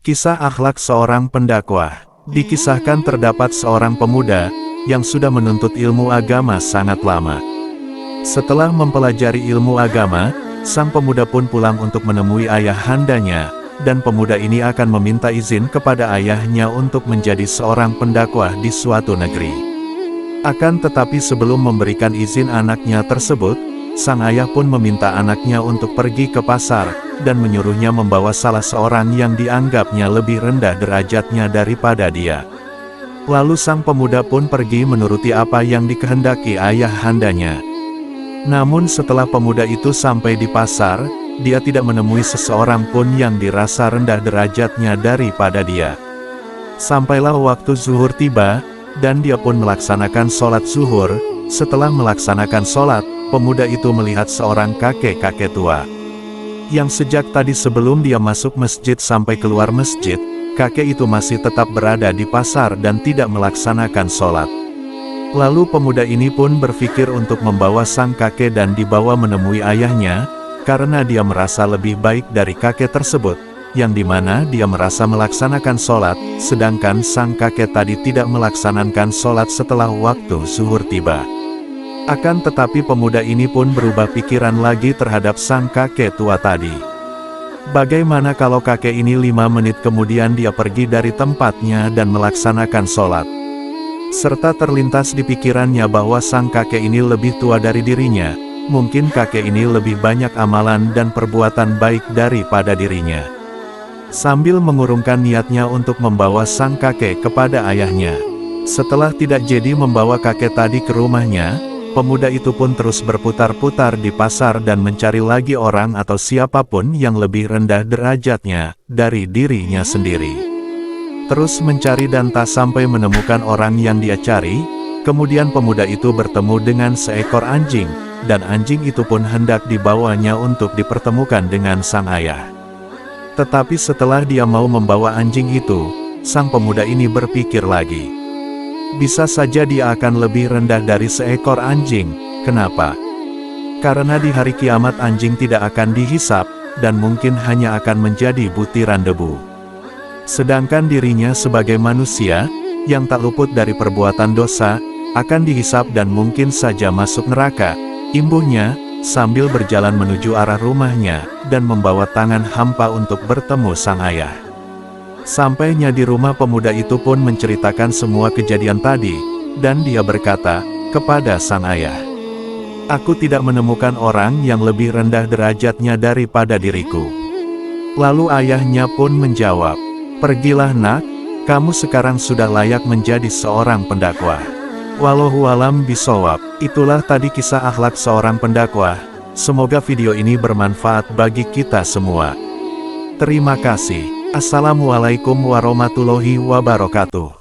Kisah akhlak seorang pendakwah. Dikisahkan terdapat seorang pemuda yang sudah menuntut ilmu agama sangat lama. Setelah mempelajari ilmu agama, sang pemuda pun pulang untuk menemui ayahandanya, dan pemuda ini akan meminta izin kepada ayahnya untuk menjadi seorang pendakwah di suatu negeri. Akan tetapi sebelum memberikan izin anaknya tersebut, sang ayah pun meminta anaknya untuk pergi ke pasar, dan menyuruhnya membawa salah seorang yang dianggapnya lebih rendah derajatnya daripada dia. Lalu sang pemuda pun pergi menuruti apa yang dikehendaki ayahandanya. Namun setelah pemuda itu sampai di pasar, dia tidak menemui seseorang pun yang dirasa rendah derajatnya daripada dia. Sampailah waktu zuhur tiba, dan dia pun melaksanakan sholat zuhur. Setelah melaksanakan sholat, pemuda itu melihat seorang kakek-kakek tua, yang sejak tadi sebelum dia masuk masjid sampai keluar masjid, kakek itu masih tetap berada di pasar dan tidak melaksanakan sholat. Lalu pemuda ini pun berpikir untuk membawa sang kakek dan dibawa menemui ayahnya, karena dia merasa lebih baik dari kakek tersebut, yang dimana dia merasa melaksanakan sholat, sedangkan sang kakek tadi tidak melaksanakan sholat setelah waktu zuhur tiba. Akan tetapi pemuda ini pun berubah pikiran lagi terhadap sang kakek tua tadi. Bagaimana kalau kakek ini 5 menit kemudian dia pergi dari tempatnya dan melaksanakan sholat? Serta terlintas di pikirannya bahwa sang kakek ini lebih tua dari dirinya, mungkin kakek ini lebih banyak amalan dan perbuatan baik daripada dirinya. Sambil mengurungkan niatnya untuk membawa sang kakek kepada ayahnya. Setelah tidak jadi membawa kakek tadi ke rumahnya, pemuda itu pun terus berputar-putar di pasar dan mencari lagi orang atau siapapun yang lebih rendah derajatnya dari dirinya sendiri. Terus mencari dan tak sampai menemukan orang yang dia cari, kemudian pemuda itu bertemu dengan seekor anjing, dan anjing itu pun hendak dibawanya untuk dipertemukan dengan sang ayah. Tetapi setelah dia mau membawa anjing itu, sang pemuda ini berpikir lagi. Bisa saja dia akan lebih rendah dari seekor anjing. Kenapa? Karena di hari kiamat anjing tidak akan dihisap, dan mungkin hanya akan menjadi butiran debu. Sedangkan dirinya sebagai manusia, yang tak luput dari perbuatan dosa, akan dihisap dan mungkin saja masuk neraka. Imbuhnya, sambil berjalan menuju arah rumahnya, dan membawa tangan hampa untuk bertemu sang ayah. Sampainya di rumah, pemuda itu pun menceritakan semua kejadian tadi, dan dia berkata kepada sang ayah, "Aku tidak menemukan orang yang lebih rendah derajatnya daripada diriku." Lalu ayahnya pun menjawab, "Pergilah nak, kamu sekarang sudah layak menjadi seorang pendakwah." Wallahualam bishawab. Itulah tadi kisah akhlak seorang pendakwah. Semoga video ini bermanfaat bagi kita semua. Terima kasih. Assalamualaikum warahmatullahi wabarakatuh.